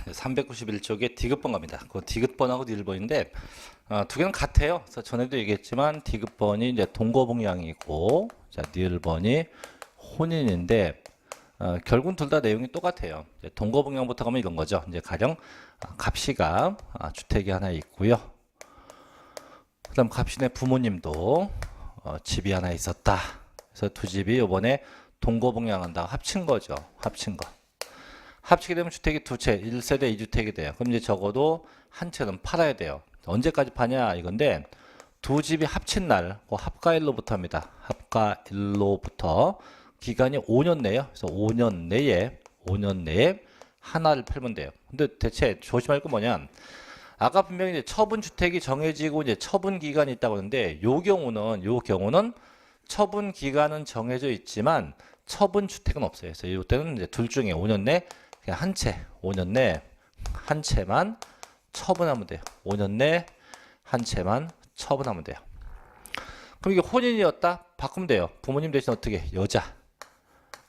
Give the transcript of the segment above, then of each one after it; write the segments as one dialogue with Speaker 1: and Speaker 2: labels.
Speaker 1: 391쪽에 디귿번 갑니다. 그 디귿번하고 니을번인데 두 개는 같아요. 그래서 전에도 얘기했지만 디귿번이 이제 동거봉양이고 자, 니을번이 혼인인데 결국은 둘 다 내용이 똑같아요. 이제 동거봉양부터 가면 이런 거죠. 이제 가령 갑씨가 주택이 하나 있고요. 그다음 갑씨네 부모님도 집이 하나 있었다. 그래서 두 집이 이번에 동거봉양한다고 합친 거죠. 합친 거. 합치게 되면 주택이 두 채, 1세대 2주택이 돼요. 그럼 이제 적어도 한 채는 팔아야 돼요. 언제까지 파냐 이건데 두 집이 합친 날, 합가일로부터 합니다. 합가일로부터 기간이 5년 내요. 그래서 5년 내에 하나를 팔면 돼요. 근데 대체 조심할 건 뭐냐? 아까 분명히 이제 처분 주택이 정해지고 이제 처분 기간이 있다고 하는데 요 경우는 처분 기간은 정해져 있지만 처분 주택은 없어요. 그래서 이때는 이제 둘 중에 5년 내 그냥 한 채, 5년 내 한 채만 처분하면 돼요. 5년 내 한 채만 처분하면 돼요. 그럼 이게 혼인이었다? 바꾸면 돼요. 부모님 대신 어떻게? 여자.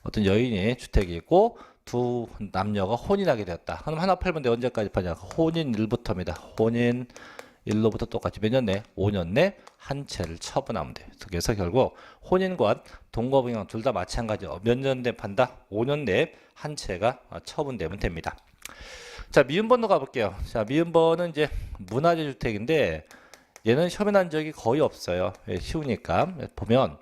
Speaker 1: 어떤 여인이 주택이 있고 두 남녀가 혼인하게 되었다. 그럼 하나 팔면 돼. 언제까지 파냐? 혼인일부터입니다. 혼인일로부터 똑같이 몇 년 내? 5년 내 한 채를 처분하면 돼요. 그래서 결국 혼인과 동거봉양 둘 다 마찬가지요. 몇 년 내에 판다? 5년 내에 한 채가 처분되면 됩니다. 자, 미음번로 가볼게요. 자, 미음번은 이제 문화재 주택인데 얘는 시험에 난 적이 거의 없어요. 쉬우니까 보면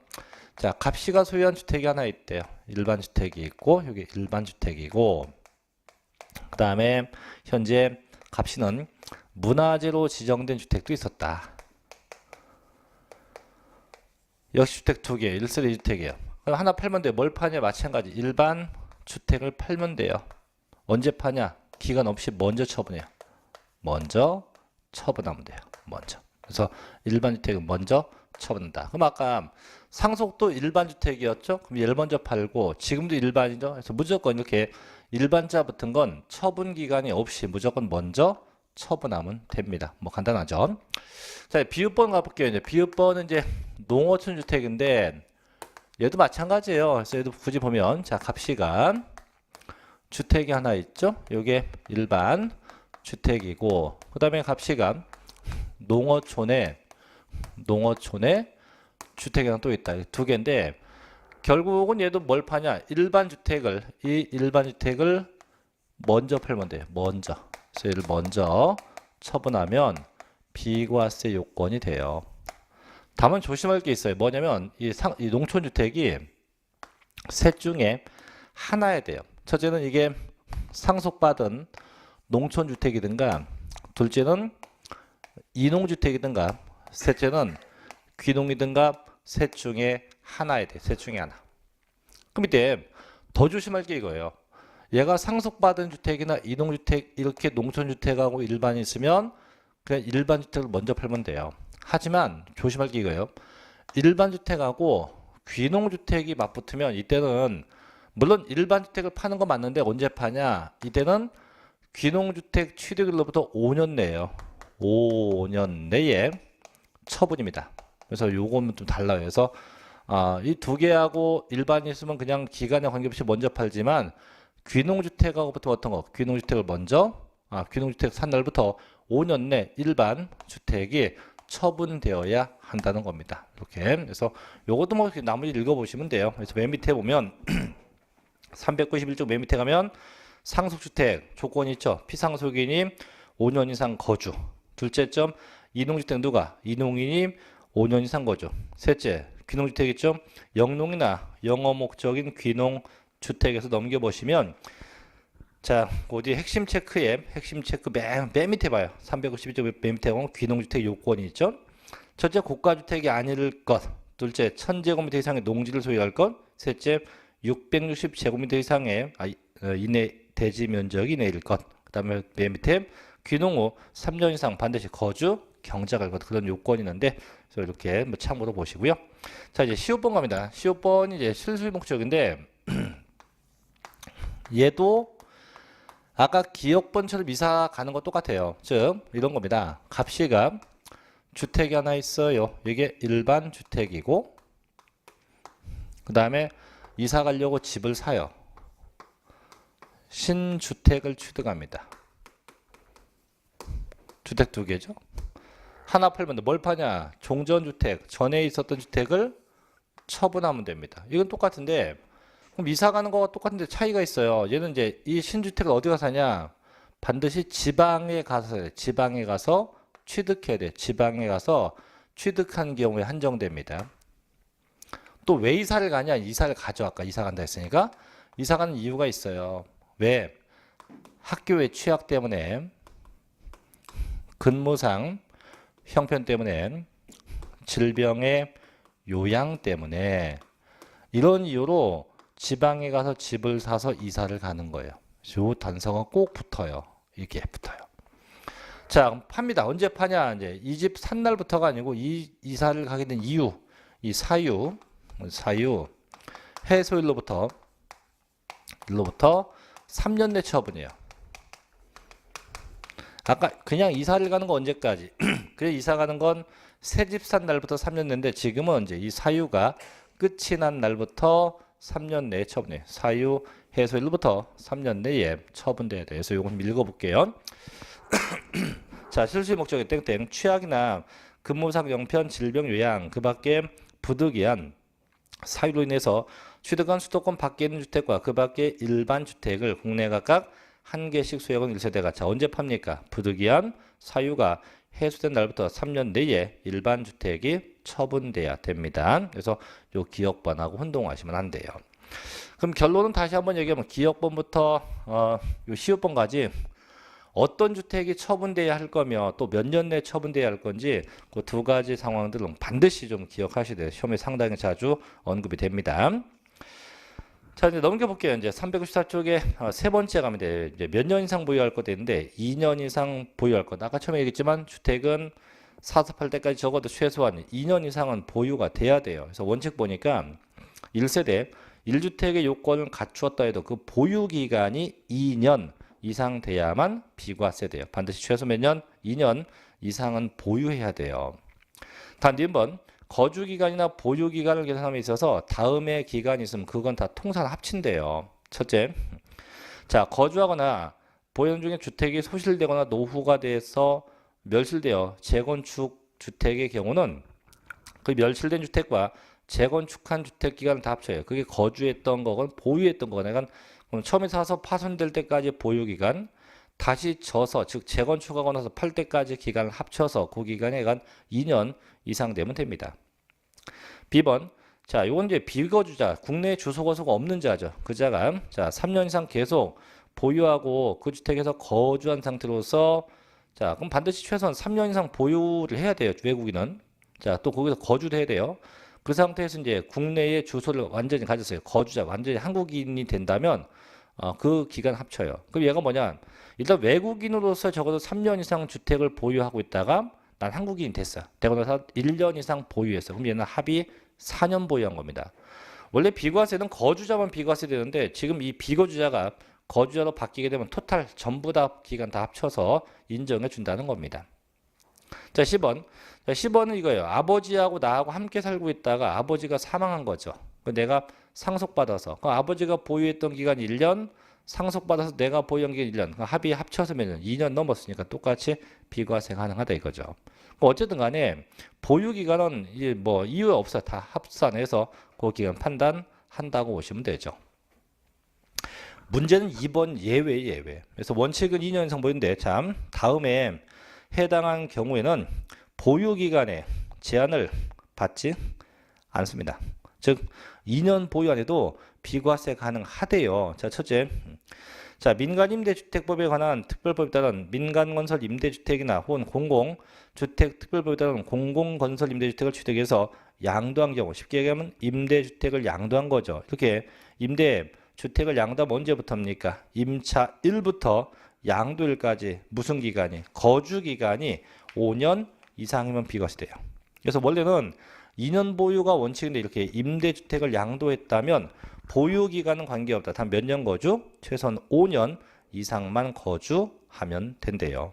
Speaker 1: 자, 갑씨가 소유한 주택이 하나 있대요. 일반 주택이 있고 여기 일반 주택이고 그 다음에 현재 갑씨는 문화재로 지정된 주택도 있었다. 역시 주택 두 개, 1세대 2주택이에요. 그럼 하나 팔면 돼요. 뭘 파냐? 마찬가지 일반 주택을 팔면 돼요. 언제 파냐? 기간 없이 먼저 처분해요. 먼저 처분하면 돼요. 먼저. 그래서 일반 주택은 먼저 처분한다. 그럼 아까 상속도 일반 주택이었죠? 그럼 얘를 먼저 팔고 지금도 일반이죠? 그래서 무조건 이렇게 일반자 붙은 건 처분 기간이 없이 무조건 먼저 처분하면 됩니다. 뭐 간단하죠? 자, 비읍번 가볼게요. 이제 비읍번은 이제 농어촌 주택인데 얘도 마찬가지예요. 그래서 얘도 굳이 보면 자, 갑씨가 주택이 하나 있죠? 요게 일반 주택이고 그 다음에 갑씨가 농어촌에 주택이 하나 또 있다. 두 개인데 결국은 얘도 뭘 파냐? 일반 주택을 먼저 팔면 돼요. 먼저. 그래서 얘를 먼저 처분하면 비과세 요건이 돼요. 다만 조심할 게 있어요. 뭐냐면 이 농촌 주택이 셋 중에 하나야 돼요. 첫째는 이게 상속받은 농촌 주택이든가 둘째는 이농주택이든가 셋째는 귀농이든가 셋 중에 하나에 돼. 셋 중에 하나. 그럼 이때 더 조심할 게 이거예요. 얘가 상속받은 주택이나 이농주택 이렇게 농촌주택하고 일반이 있으면 그냥 일반 주택을 먼저 팔면 돼요. 하지만 조심할 게 이거예요. 일반 주택하고 귀농주택이 맞붙으면 이때는 물론 일반 주택을 파는 건 맞는데 언제 파냐? 이때는 귀농주택 취득일로부터 5년 내에요. 5년 내에 처분입니다. 그래서 요거는 좀 달라요. 그래서 이 두 개하고 일반이 있으면 그냥 기간에 관계없이 먼저 팔지만 귀농주택하고부터 어떤 거? 귀농주택을 먼저 귀농주택 산 날부터 5년 내 일반 주택이 처분되어야 한다는 겁니다. 이렇게. 그래서 요것도 뭐 나머지 읽어보시면 돼요. 그래서 맨 밑에 보면 391쪽 맨 밑에 가면 상속주택 조건이 있죠. 피상속인이 5년 이상 거주. 둘째 점 이농주택 누가? 이농인이 5년 이상 거주. 셋째 귀농주택 있죠. 영농이나 영어 목적인 귀농주택에서 넘겨보시면 자, 어디 핵심 체크 맨 밑에 봐요. 392쪽 맨 밑에 보면 귀농주택 요건이 있죠. 첫째 고가주택이 아닐 것. 둘째 1000제곱미터 이상의 농지를 소유할 것. 셋째 660제곱미터 이상의 이내 대지 면적이 이내일 것. 그 다음에 맨 밑에 귀농 후 3년 이상 반드시 거주 경작할 것. 그런 요건이 있는데 그래서 이렇게 뭐 참고로 보시고요. 자, 이제 시옷번 갑니다. 시옷번이 이제 실수의 목적인데 얘도 아까 기억번처럼 이사 가는 거 똑같아요. 즉 이런 겁니다. 갑씨가 주택이 하나 있어요. 이게 일반 주택이고 그 다음에 이사 가려고 집을 사요. 신주택을 취득합니다. 주택 두 개죠. 하나 팔면 뭘 파냐? 종전주택, 전에 있었던 주택을 처분하면 됩니다. 이건 똑같은데 그럼 이사 가는 거와 똑같은데 차이가 있어요. 얘는 이제 이 신주택을 어디 가서 사냐? 반드시 지방에 가서 사야 돼. 지방에 가서 취득해야 돼. 지방에 가서 취득한 경우에 한정됩니다. 또 왜 이사를 가냐? 이사를 가죠. 아까 이사 간다 했으니까. 이사 가는 이유가 있어요. 왜? 학교의 취약 때문에, 근무상 형편 때문에, 질병의 요양 때문에 이런 이유로 지방에 가서 집을 사서 이사를 가는 거예요. 요 단서가 꼭 붙어요. 이게 붙어요. 자, 팝니다. 언제 파냐? 이제 이 집 산 날부터가 아니고 이 이사를 가게 된 이유, 이 사유 해소일로부터 3년 내 처분이에요. 아까 그냥 이사를 가는 거 언제까지? 그래 이사 가는 건 새 집 산 날부터 3년 내인데 지금은 이제 이 사유가 끝이 난 날부터 3년 내에 처분해요. 사유 해소일로부터 3년 내에 처분돼야 돼요. 그래서 이거 좀 읽어볼게요. 자, 실수의 목적이 땡땡 취약이나 근무상 영편 질병 요양 그 밖에 부득이한 사유로 인해서 취득한 수도권 밖에 있는 주택과 그 밖에 일반 주택을 국내 각각 한 개씩 소유하고 1세대가 자 언제 팝니까? 부득이한 사유가 해소된 날부터 3년 내에 일반 주택이 처분돼야 됩니다. 그래서 요 기억번하고 혼동하시면 안 돼요. 그럼 결론은 다시 한번 얘기하면 기억번부터 요 시효번까지 어떤 주택이 처분돼야 할 거며 또 몇 년 내에 처분돼야 할 건지 그 두 가지 상황들은 반드시 좀 기억하셔야 돼요. 시험에 상당히 자주 언급이 됩니다. 자, 이제 넘겨볼게요. 이제 394쪽에 세 번째 가면 돼요. 이제 몇 년 이상 보유할 것 되는데 2년 이상 보유할 것. 아까 처음에 얘기했지만 주택은 사서 팔 때까지 적어도 최소한 2년 이상은 보유가 돼야 돼요. 그래서 원칙 보니까 1세대 1주택의 요건을 갖추었다 해도 그 보유 기간이 2년 이상 돼야만 비과세돼요. 반드시 최소 몇 년? 2년 이상은 보유해야 돼요. 단 B번 거주기간이나 보유기간을 계산함에 있어서 다음의 기간이 있으면 그건 다 통산 합친대요. 첫째, 자 거주하거나 보유 중에 주택이 소실되거나 노후가 돼서 멸실되어 재건축 주택의 경우는 그 멸실된 주택과 재건축한 주택 기간을 다 합쳐요. 그게 거주했던 거건 보유했던 거건 그러니까 처음에 사서 파손될 때까지 보유기간 다시 져서 즉 재건축하고 나서 팔 때까지 기간을 합쳐서 그 기간에 간 2년 이상 되면 됩니다. B번 자 이건 이제 비거주자 국내 주소 거소가 없는 자죠. 그 자가 자 3년 이상 계속 보유하고 그 주택에서 거주한 상태로서 자 그럼 반드시 최소한 3년 이상 보유를 해야 돼요. 외국인은 자 또 거기서 거주를 해야 돼요. 그 상태에서 이제 국내의 주소를 완전히 가졌어요. 거주자 완전히 한국인이 된다면 그 기간 합쳐요. 그럼 얘가 뭐냐? 일단 외국인으로서 적어도 3년 이상 주택을 보유하고 있다가 난 한국인이 됐어. 되고 나서 1년 이상 보유했어. 그럼 얘는 합이 4년 보유한 겁니다. 원래 비과세는 거주자만 비과세 되는데 지금 이 비거주자가 거주자로 바뀌게 되면 토탈 전부 다 기간 다 합쳐서 인정해 준다는 겁니다. 자 10번 자, 10번은 이거예요. 아버지하고 나하고 함께 살고 있다가 아버지가 사망한 거죠. 내가 상속받아서 아버지가 보유했던 기간이 1년 상속받아서 내가 보유한 게 1년 합이 합쳐서 몇 년? 2년 넘었으니까 똑같이 비과세 가능하다 이거죠. 어쨌든 간에 보유기간은 뭐 이유 없어 다 합산해서 그 기간 판단한다고 보시면 되죠. 문제는 2번 예외. 그래서 원칙은 2년 이상 보유인데 참 다음에 해당한 경우에는 보유기간에 제한을 받지 않습니다. 즉 2년 보유 안 해도 비과세 가능하대요. 자 첫째 자 민간임대주택법에 관한 특별법에 따른 민간건설 임대주택이나 혹은 공공주택특별법에 따른 공공건설 임대주택을 취득해서 양도한 경우 쉽게 얘기하면 임대주택을 양도한 거죠. 이렇게 임대주택을 양도하면 언제부터입니까? 임차 1부터 양도일까지 무슨 기간이? 거주기간이 5년 이상이면 비과세돼요. 그래서 원래는 2년 보유가 원칙인데 이렇게 임대주택을 양도했다면 보유기간은 관계없다. 단 몇 년 거주? 최소한 5년 이상만 거주하면 된대요.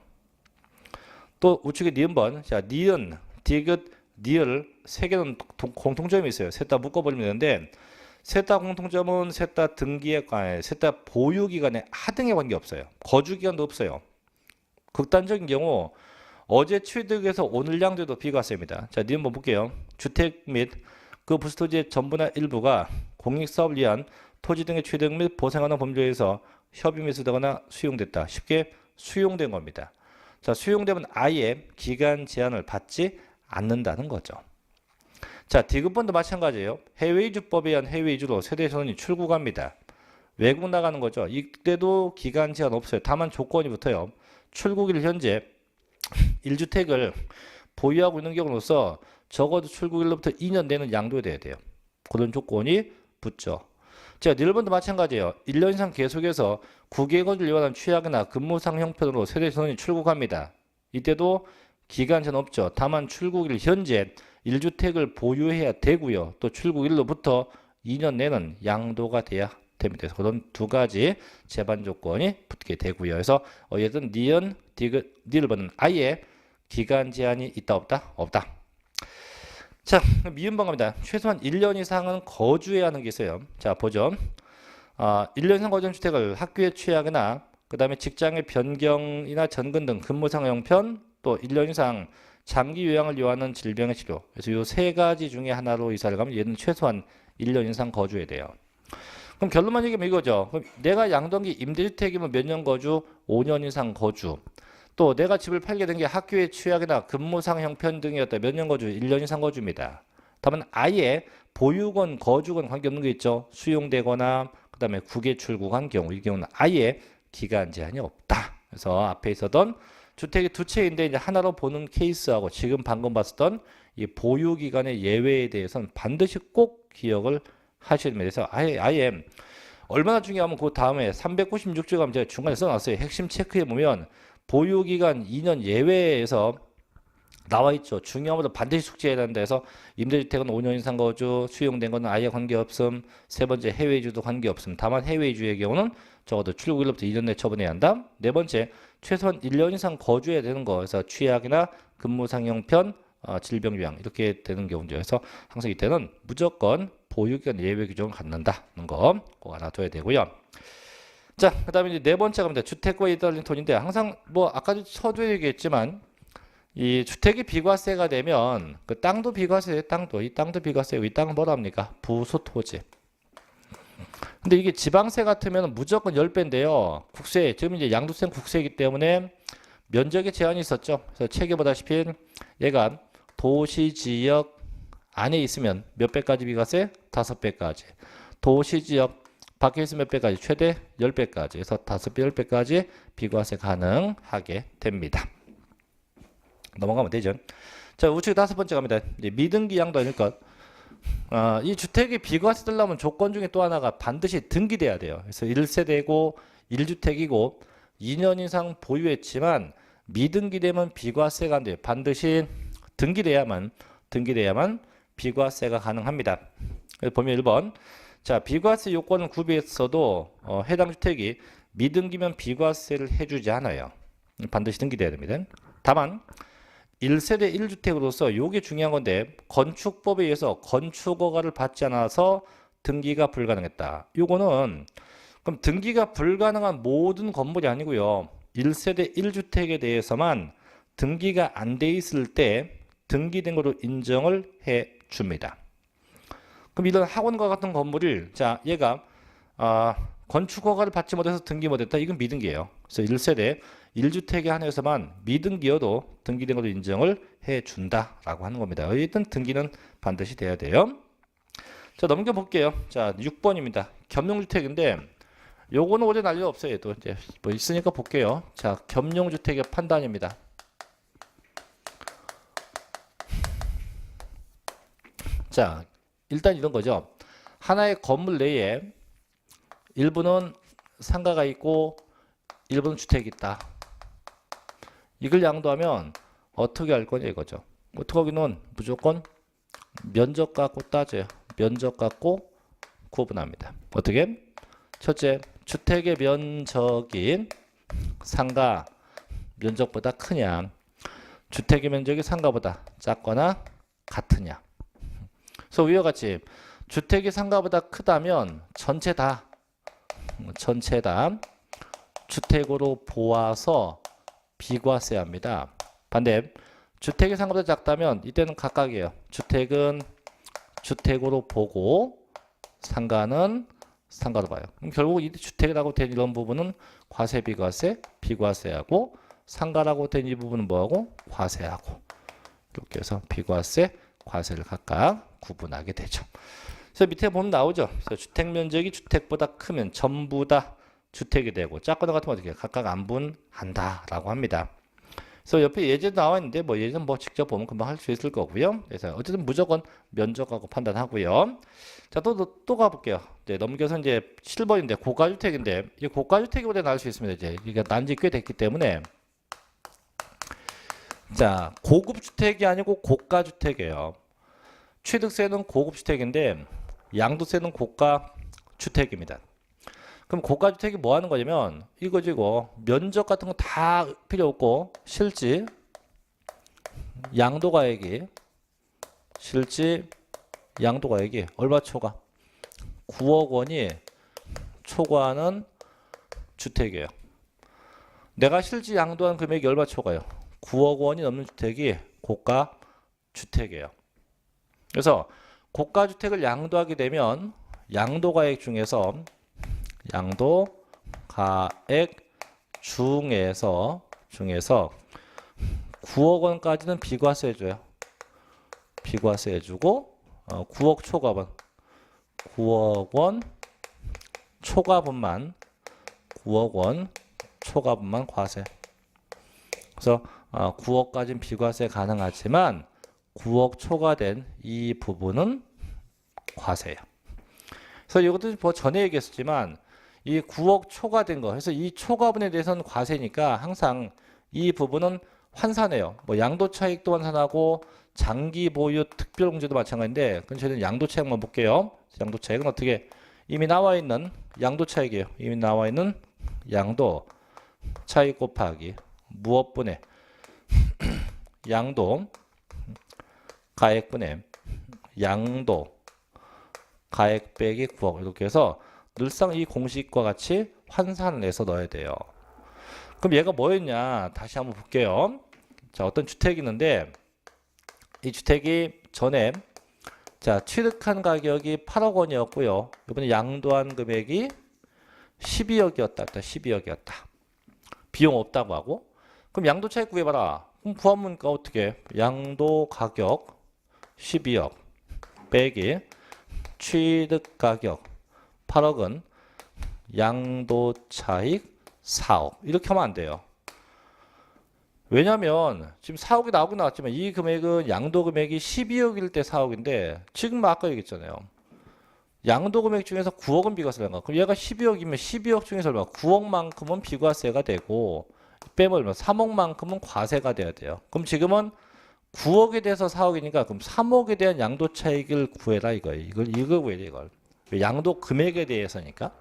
Speaker 1: 또 우측에 니은번 자 니은, 디귿, 니을 세 개는 공통점이 있어요. 셋 다 묶어버리면 되는데 셋 다 공통점은 셋 다 등기에 관해 셋 다 보유기간에 하등에 관계없어요. 거주기간도 없어요. 극단적인 경우 어제 취득에서 오늘 양도도 비과세입니다. 자, 니 한번 볼게요. 주택 및 그 부수토지의 전부나 일부가 공익사업을 위한 토지 등의 취득 및 보상하는 범죄에 의해서 협의 매수되거나 수용됐다. 쉽게 수용된 겁니다. 자, 수용되면 아예 기간 제한을 받지 않는다는 거죠. 자, 디귿번도 마찬가지예요. 해외이주법에 의한 해외이주로 세대전원이 출국합니다. 외국 나가는 거죠. 이때도 기간 제한 없어요. 다만 조건이 붙어요. 출국일 현재 1주택을 보유하고 있는 경우로서 적어도 출국일로부터 2년 내는 양도돼야 돼요. 그런 조건이 붙죠. 자, 일본도 마찬가지예요. 1년 이상 계속해서 국외 거주를 요하는 취약이나 근무상 형편으로 세대전원이 출국합니다. 이때도 기간 제한 없죠. 다만 출국일 현재 1주택을 보유해야 되고요. 또 출국일로부터 2년 내는 양도가 돼야 됩니다. 그래서 그런 두 가지 제반 조건이 붙게 되고요. 그래서 어쨌든 니은, 디귿, 니을번은 아예 기간 제한이 있다 없다? 없다. 자, 미음번 갑니다. 최소한 1년 이상은 거주해야 하는 게 있어요. 자, 보죠. 1년 이상 거주한 주택을 학교의 취약이나 그 다음에 직장의 변경이나 전근 등 근무상 형편 또 1년 이상 장기 요양을 요하는 질병의 치료. 그래서 이 세 가지 중에 하나로 이사를 가면 얘는 최소한 1년 이상 거주해야 돼요. 그럼 결론만 얘기하면 이거죠. 그럼 내가 양동기 임대주택이면 몇 년 거주? 5년 이상 거주. 또 내가 집을 팔게 된 게 학교의 취약이나 근무상 형편 등이었다. 몇 년 거주? 1년 이상 거주입니다. 다만 아예 보유건, 거주건 관계없는 게 있죠. 수용되거나 그 다음에 국외 출국한 경우 이 경우는 아예 기간 제한이 없다. 그래서 앞에 있었던 주택이 두 채인데 이제 하나로 보는 케이스하고 지금 방금 봤었던 이 보유 기간의 예외에 대해서는 반드시 꼭 기억을 하셔야 됩니다. 그래서 아예 얼마나 중요하면 그 다음에 396조 가면 제가 중간에 써놨어요. 핵심 체크해 보면 보유 기간 2년 예외에서 나와 있죠. 중요한 것도 반드시 숙지해야 된다 해서 임대주택은 5년 이상 거주, 수용된 것은 아예 관계없음, 세 번째 해외이주도 관계없음. 다만 해외이주의 경우는 적어도 출국일로부터 2년 내 처분해야 한다. 네 번째, 최소한 1년 이상 거주해야 되는 거. 그래서 취약이나 근무상 형편, 질병 요양 이렇게 되는 경우죠. 그래서 항상 이때는 무조건 보유기간 예외 규정을 갖는다는 거 꼭 알아둬야 되고요. 자, 그 다음에 이제 네 번째 갑니다. 주택과 이달린 돈인데 항상 뭐 아까도 서두에 얘기했지만 이 주택이 비과세가 되면 그 땅도 비과세예요. 이 땅도 비과세고 이 땅은 뭐라 합니까? 부수토지. 근데 이게 지방세 같으면 무조건 10배인데요. 국세, 지금 이제 양도세는 국세이기 때문에 면적에 제한이 있었죠. 그래서 책에 보다시피 얘가 도시 지역 안에 있으면 몇 배까지 비과세? 5배까지. 도시 지역 밖에 있으면 몇 배까지? 최대 10배까지. 그래서 5배, 10배까지 비과세 가능하게 됩니다. 넘어가면 되죠. 자, 우측 다섯 번째 갑니다. 이제 미등기 양도 아닐까? 이 주택이 비과세 되려면 조건 중에 또 하나가 반드시 등기돼야 돼요. 그래서 1세대고 1주택이고 2년 이상 보유했지만 미등기되면 비과세가 안 돼요. 반드시 등기돼야만 비과세가 가능합니다. 그래서 보면 1번. 자, 비과세 요건을 구비했어도 해당 주택이 미등기면 비과세를 해주지 않아요. 반드시 등기돼야 됩니다. 다만 1세대 1주택으로서 요게 중요한 건데 건축법에 의해서 건축허가를 받지 않아서 등기가 불가능했다. 요거는 그럼 등기가 불가능한 모든 건물이 아니고요. 1세대 1주택에 대해서만 등기가 안 돼 있을 때 등기된 것으로 인정을 해 줍니다. 그럼 이런 학원과 같은 건물을 자, 얘가 건축허가를 받지 못해서 등기 못했다. 이건 미등기예요. 그래서 1세대 1주택에 한해서만 미등기여도 등기된 것으로 인정을 해준다라고 하는 겁니다. 어쨌든 등기는 반드시 돼야 돼요. 자, 넘겨볼게요. 자, 6번입니다. 겸용주택인데 요거는 오래 난리 없어요. 또 이제 뭐 있으니까 볼게요. 자, 겸용주택의 판단입니다. 자, 일단 이런 거죠. 하나의 건물 내에 일부는 상가가 있고 일부는 주택이 있다. 이걸 양도하면 어떻게 할 거냐 이거죠. 어떻게 하기는 무조건 면적 갖고 따져요. 면적 갖고 구분합니다. 어떻게? 첫째, 주택의 면적이 상가 면적보다 크냐, 주택의 면적이 상가보다 작거나 같으냐. 그래서 위와 같이 주택이 상가보다 크다면 전체 다 주택으로 보아서 비과세합니다. 반대 주택이 상가보다 작다면 이때는 각각이에요. 주택은 주택으로 보고 상가는 상가로 봐요. 그럼 결국 이 주택이라고 된 이런 부분은 과세, 비과세, 비과세하고 상가라고 된 이 부분은 뭐하고? 과세하고. 이렇게 해서 비과세, 과세를 각각 구분하게 되죠. 그래서 밑에 보면 나오죠. 그래서 주택 면적이 주택보다 크면 전부 다 주택이 되고 작거나 같으면 어떻게 각각 안분한다라고 합니다. 그래서 옆에 예제도 나와 있는데 뭐 예제는 뭐 직접 보면 금방 할 수 있을 거고요. 그래서 어쨌든 무조건 면적하고 판단하고요. 자, 또 가볼게요. 이제 넘겨서 이제 7번인데 고가주택인데 이 고가주택이보다 나올 수 있습니다. 이제 이게 난지 꽤 됐기 때문에 자, 고급주택이 아니고 고가주택이에요. 취득세는 고급주택인데 양도세는 고가주택입니다. 그럼 고가주택이 뭐 하는 거냐면 이거지 이거 면적 같은 거 다 필요 없고 실지 양도가액이 얼마 초과? 9억 원이 초과하는 주택이에요. 내가 실지 양도한 금액이 얼마 초과요? 9억 원이 넘는 주택이 고가주택이에요. 그래서 고가주택을 양도하게 되면 양도가액 중에서 9억 원까지는 비과세 해줘요. 비과세 해주고 9억 초과분 9억 원 초과분만 과세. 그래서 9억까지는 비과세 가능하지만 9억 초과된 이 부분은 과세예요. 그래서 이것도 뭐 전에 얘기했었지만 이 9억 초과된 거, 그래서 이 초과분에 대해서는 과세니까 항상 이 부분은 환산해요. 뭐 양도차익도 환산하고 장기 보유 특별공제도 마찬가지인데, 그건 저희는 양도차익만 볼게요. 양도차익은 어떻게 이미 나와 있는 양도차익이에요. 이미 나와 있는 양도차익 곱하기 무엇분의 양도 가액분의 양도 가액 빼기 9억 이렇게 해서 늘상 이 공식과 같이 환산을 해서 넣어야 돼요. 그럼 얘가 뭐였냐? 다시 한번 볼게요. 자, 어떤 주택이 있는데 이 주택이 전에 자, 취득한 가격이 8억 원이었고요. 이번에 양도한 금액이 12억이었다. 12억이었다. 비용 없다고 하고. 그럼 양도차익 구해봐라. 그럼 구하면까 어떻게? 양도 가격 12억 빼기 취득 가격 8억은 양도차익 4억 이렇게 하면 안 돼요. 왜냐면 지금 4억이 나오긴 나왔지만 이 금액은 양도 금액이 12억일 때 4억인데 지금 아까 얘기했잖아요. 양도 금액 중에서 9억은 비과세인가? 그럼 얘가 12억이면 12억 중에서 얼마? 9억만큼은 비과세가 되고 빼면 얼마? 3억만큼은 과세가 돼야 돼요. 그럼 지금은 9억에 대해서 4억이니까 그럼 3억에 대한 양도 차익을 구해라 이거예요. 이걸 구해야 돼 이걸. 양도 금액에 대해서니까.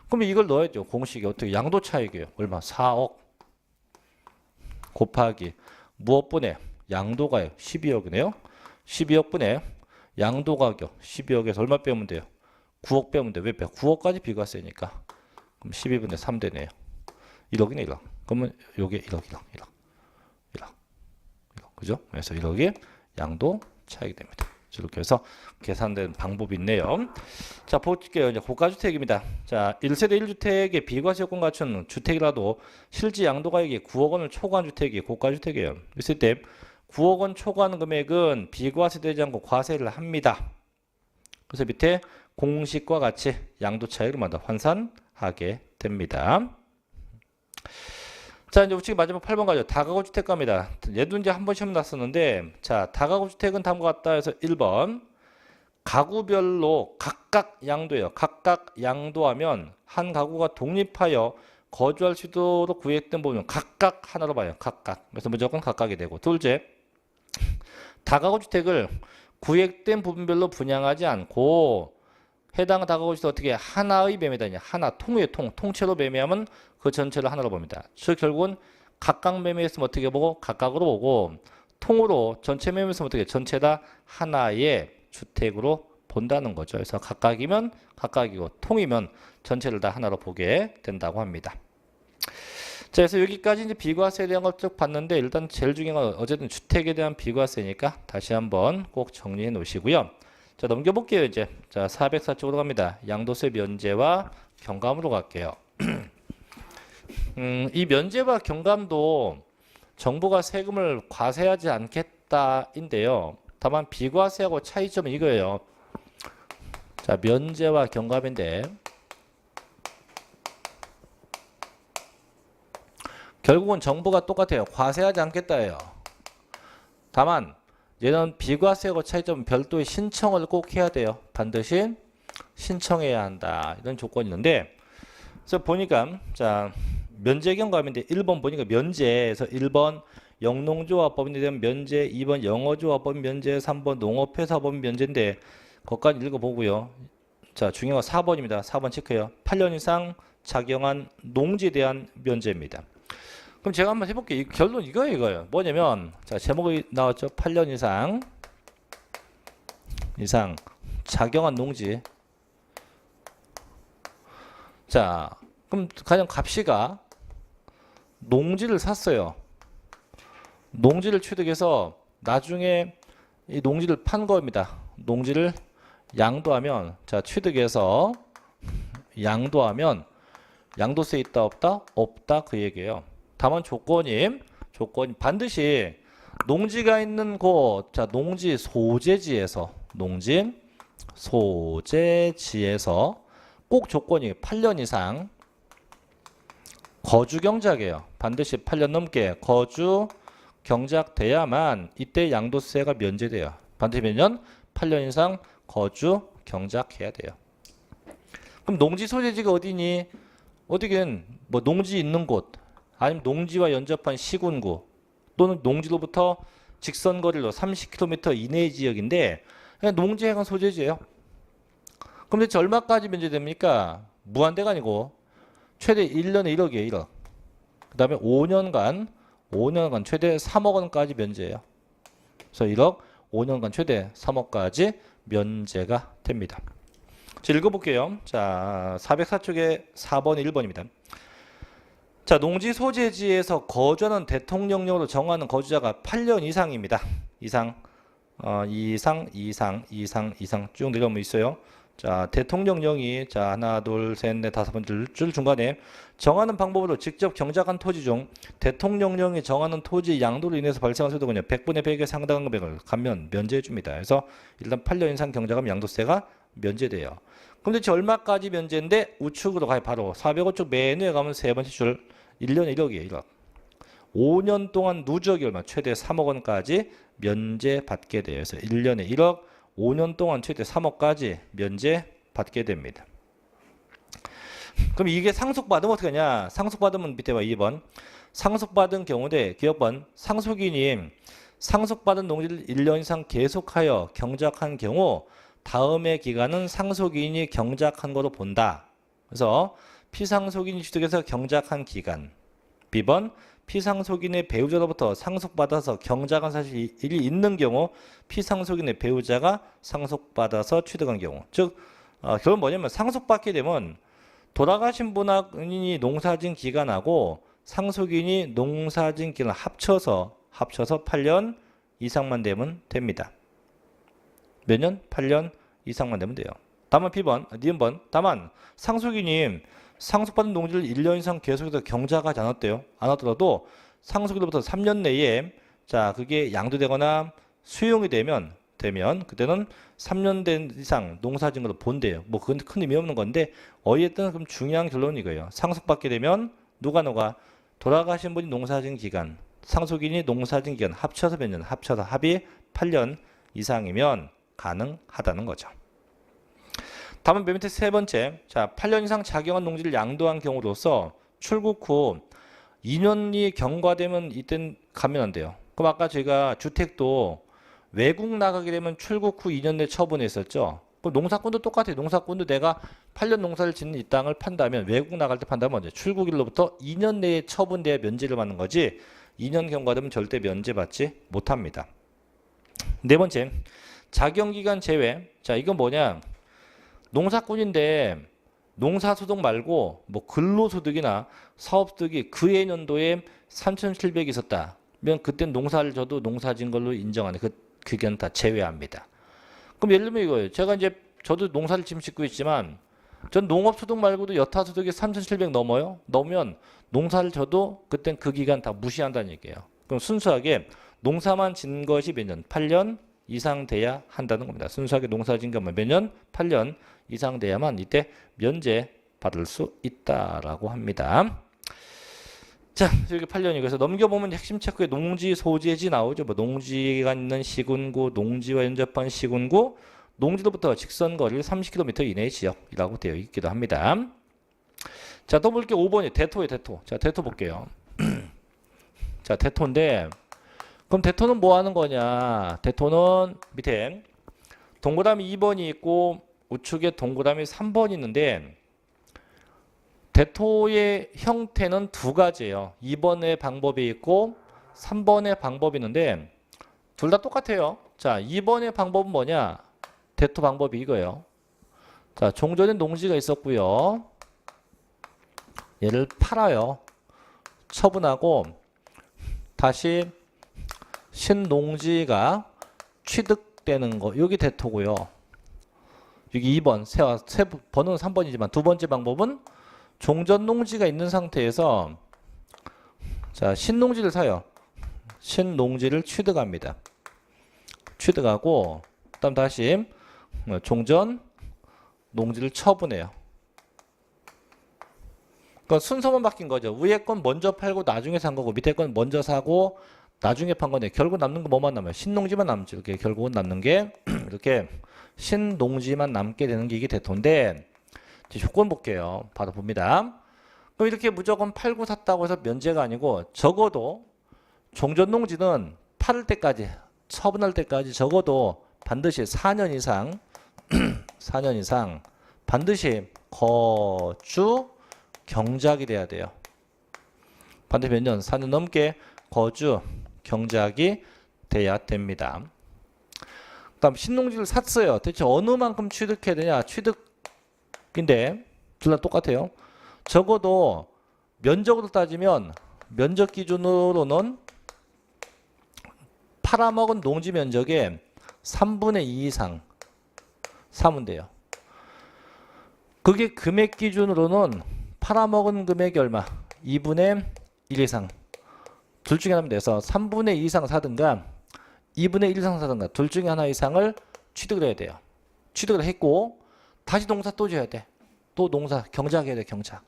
Speaker 1: 그럼 이걸 넣어야죠. 공식이 어떻게 양도 차익이에요. 얼마? 4억 곱하기 무엇분의 양도가액 12억이네요. 12억분의 양도가격 12억에서 얼마 빼면 돼요? 9억 빼면 돼. 왜 빼? 9억까지 비과세니까. 그럼 12분의 3 되네요. 1억이네 1억. 그러면 요게 1억. 그죠? 그래서 1억이 양도 차익이 됩니다. 이렇게 해서 계산된 방법이 있네요. 자, 볼게요. 이제 고가주택입니다. 자, 1세대 1주택의 비과세 요건 갖춘 주택이라도 실지 양도가액이 9억 원을 초과한 주택이 고가주택이에요. 있을 때 9억 원 초과하는 금액은 비과세되지 않고 과세를 합니다. 그래서 밑에 공식과 같이 양도 차익을 마다 환산하게 됩니다. 자, 이제 우측 마지막 8번 가죠. 다가구 주택가입니다. 얘도 이제 한 번 시험 났었는데, 자, 다가구 주택은 다음과 같다 해서 1번. 가구별로 각각 양도해요. 각각 양도하면 한 가구가 독립하여 거주할 수 있도록 구획된 부분은 각각 하나로 봐요. 각각. 그래서 무조건 각각이 되고. 둘째, 다가구 주택을 구획된 부분별로 분양하지 않고 해당 다가구 주택 어떻게 하나의 매매다냐 하나 통의 통째로 매매하면 그 전체를 하나로 봅니다. 즉 결국은 각각 매매했으면 어떻게 보고 각각으로 보고 통으로 전체 매매했으면 어떻게 전체 다 하나의 주택으로 본다는 거죠. 그래서 각각이면 각각이고 통이면 전체를 다 하나로 보게 된다고 합니다. 자, 그래서 여기까지 이제 비과세에 대한 걸 쭉 봤는데 일단 제일 중요한 건 어쨌든 주택에 대한 비과세니까 다시 한번 꼭 정리해 놓으시고요. 자, 넘겨볼게요, 이제. 자, 404 쪽으로 갑니다. 양도세 면제와 경감으로 갈게요. 이 면제와 경감도 정부가 세금을 과세하지 않겠다인데요. 다만 비과세하고 차이점은 이거예요. 자, 면제와 경감인데 결국은 정부가 똑같아요. 과세하지 않겠다예요. 다만 얘는 비과세하고 차이점은 별도의 신청을 꼭 해야 돼요. 반드시 신청해야 한다. 이런 조건이 있는데 그래서 보니까 자, 면제 경감인데 1번 보니까 면제에서 1번 영농조합법인에 대한 면제, 2번 영어조합법 면제, 3번 농업회사법 면제인데 거기까지 읽어보고요. 자, 중요한 건 4번입니다. 4번 체크해요. 8년 이상 작용한 농지에 대한 면제입니다. 그럼 제가 한번 해볼게요. 결론 이거예요. 뭐냐면 자, 제목이 나왔죠. 8년 이상 작용한 농지. 자, 그럼 가령 갑시가 농지를 샀어요. 농지를 취득해서 나중에 이 농지를 판 겁니다. 농지를 양도하면 자, 취득해서 양도하면 양도세 있다 없다? 없다 그 얘기예요. 다만 조건이 반드시 농지가 있는 곳, 자, 농지 소재지에서 꼭 조건이 8년 이상 거주 경작이에요. 반드시 8년 넘게 거주 경작돼야만 이때 양도세가 면제돼요. 반드시 몇 년? 8년 이상 거주 경작해야 돼요. 그럼 농지 소재지가 어디니? 어디긴 뭐 농지 있는 곳 아니면 농지와 연접한 시군구 또는 농지로부터 직선거리로 30km 이내의 지역인데 그냥 농지해관 소재지예요. 그럼 대체 얼마까지 면제됩니까? 무한대가 아니고 최대 1년에 1억이에요. 1억. 그 다음에 5년간 최대 3억 원까지 면제예요. 그래서 1억 5년간 최대 3억까지 면제가 됩니다. 자, 읽어볼게요. 자, 404쪽에 4번 1번입니다. 자, 농지 소재지에서 거주하는 대통령령으로 정하는 거주자가 8년 이상입니다. 이상 쭉 내려오면 있어요. 자, 대통령령이 자, 하나, 둘, 셋, 넷, 다섯 번째 줄 중간에 정하는 방법으로 직접 경작한 토지 중 대통령령이 정하는 토지 양도로 인해서 발생한 소득은요 100분의 100에 상당한 금액을 감면 면제해 줍니다. 그래서 일단 8년 이상 경작하면 양도세가 면제돼요. 그럼 대체 얼마까지 면제인데 우측으로 가요. 바로 405쪽 맨 위에 가면 세 번째 줄 1년에 1억이에요. 1억. 5년 동안 누적이 얼마? 최대 3억 원까지 면제받게 돼요. 그래서 1년에 1억, 5년 동안 최대 3억까지 면제받게 됩니다. 그럼 이게 상속받으면 어떻게 하냐? 상속받으면 밑에 봐 2번. 상속받은 경우대 기억번 상속인이 상속받은 농지를 1년 이상 계속하여 경작한 경우 다음의 기간은 상속인이 경작한 거로 본다. 그래서 피상속인이 취득해서 경작한 기간. B번 피상속인의 배우자로부터 상속받아서 경작한 사실이 있는 경우 피상속인의 배우자가 상속받아서 취득한 경우. 즉 결론 뭐냐면 상속받게 되면 돌아가신 분이 농사진 기간하고 상속인이 농사진 기간을 합쳐서 8년 이상만 되면 됩니다. 몇 년? 8년 이상만 되면 돼요. 다만 B번, 니은번. 다만 상속인이 상속받은 농지를 1년 이상 계속해서 경작하지 않았대요. 않았더라도 상속일로부터 3년 내에 자, 그게 양도되거나 수용이 되면 그때는 3년 된 이상 농사진 걸로 본대요. 뭐 그건 큰 의미 없는 건데 어쨌든 그럼 중요한 결론은 이거예요. 상속받게 되면 누가 돌아가신 분이 농사진 기간, 상속인이 농사진 기간 합쳐서 몇 년? 합쳐서 합이 8년 이상이면 가능하다는 거죠. 다음은 맨 밑에 세 번째. 자, 8년 이상 작용한 농지를 양도한 경우로서 출국 후 2년이 경과되면 이땐 가면 안 돼요. 그럼 아까 저희가 주택도 외국 나가게 되면 출국 후 2년 내 처분했었죠. 그럼 농사꾼도 똑같아요. 농사꾼도 내가 8년 농사를 짓는 이 땅을 판다면 외국 나갈 때 판다면 언제? 출국일로부터 2년 내에 처분돼야 면제를 받는 거지 2년 경과되면 절대 면제받지 못합니다. 네 번째, 작용기간 제외. 자, 이건 뭐냐? 농사꾼인데 농사소득 말고 뭐 근로소득이나 사업소득이 그해 년도에 3,700이 있었다. 면 그땐 농사를 져도 농사진 걸로 인정하는 그게 다 제외합니다. 그럼 예를 들면 이거예요. 제가 이제 저도 농사를 지금 짓고 있지만 전 농업소득 말고도 여타소득이 3,700 넘어요. 넘으면 농사를 져도 그땐 그 기간 다 무시한다는 얘기예요. 그럼 순수하게 농사만 진 것이 몇 년? 8년 이상 돼야 한다는 겁니다. 순수하게 농사 진 것만 몇 년? 8년 이상 돼야만 이때 면제 받을 수 있다라고 합니다. 자, 여기 8년이 그래서 넘겨보면 핵심 체크에 농지, 소재지 나오죠. 뭐 농지가 있는 시군구, 농지와 연접한 시군구, 농지로부터 직선거리를 30km 이내의 지역이라고 되어 있기도 합니다. 자, 또 볼게요. 5번이 대토예요, 대토. 자, 대토 볼게요. 자, 대토인데, 그럼 대토는 뭐 하는 거냐? 대토는 밑에 동그라미 2번이 있고 우측에 동그라미 3번이 있는데, 대토의 형태는 두 가지예요. 2번의 방법이 있고 3번의 방법이 있는데 둘 다 똑같아요. 자, 2번의 방법은 뭐냐? 대토 방법이 이거예요. 자, 종전에 농지가 있었고요. 얘를 팔아요. 처분하고 다시 신농지가 취득되는 거. 여기 대토고요. 여기 2번, 번호는 3번이지만 두 번째 방법은 종전 농지가 있는 상태에서 자, 신농지를 사요. 신농지를 취득합니다. 취득하고 그다음 다시 종전 농지를 처분해요. 그러니까 순서만 바뀐 거죠. 위에 건 먼저 팔고 나중에 산 거고 밑에 건 먼저 사고 나중에 판 건데 결국 남는 거 뭐만 남아요? 신농지만 남죠. 이렇게 결국은 남는 게 이렇게 신농지만 남게 되는 게 이게 대토인데 조건 볼게요. 바로 봅니다. 그럼 이렇게 무조건 팔고 샀다고 해서 면제가 아니고 적어도 종전농지는 팔을 때까지 처분할 때까지 적어도 반드시 4년 이상 4년 이상 반드시 거주 경작이 돼야 돼요. 반드시 몇 년? 4년 넘게 거주 경작이 돼야 됩니다. 그다음 신농지를 샀어요. 대체 어느 만큼 취득해야 되냐? 취득인데 둘 다 똑같아요. 적어도 면적으로 따지면 면적 기준으로는 팔아먹은 농지 면적의 3분의 2 이상 사면 돼요. 그게 금액 기준으로는 팔아먹은 금액이 얼마? 2분의 1 이상. 둘 중에 하나면 돼서 3분의 2 이상 사든가 2분의 1 이상 사든가 둘 중에 하나 이상을 취득을 해야 돼요. 취득을 했고 다시 농사 또 지어야 돼. 또 농사 경작해야 돼. 경작.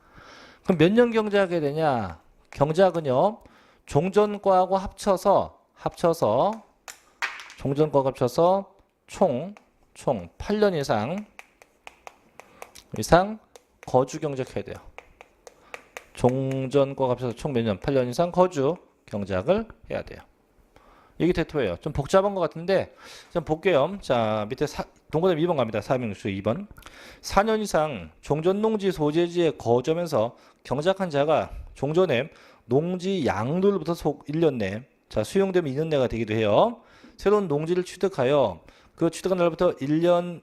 Speaker 1: 그럼 몇 년 경작해야 되냐? 경작은요. 종전과하고 합쳐서 종전과 합쳐서 총 8년 이상 거주 경작해야 돼요. 종전과 합쳐서 총 몇 년? 8년 이상 거주 경작을 해야 돼요. 이게 대토예요. 좀 복잡한 것 같은데 좀 볼게요. 자, 밑에 동그라미 2번 갑니다. 4명수 2번. 4년 이상 종전농지 소재지에 거주하면서 경작한 자가 종전에 농지 양도로부터 속 1년 내 자, 수용되면 2년 내가 되기도 해요. 새로운 농지를 취득하여 그 취득한 날부터 1년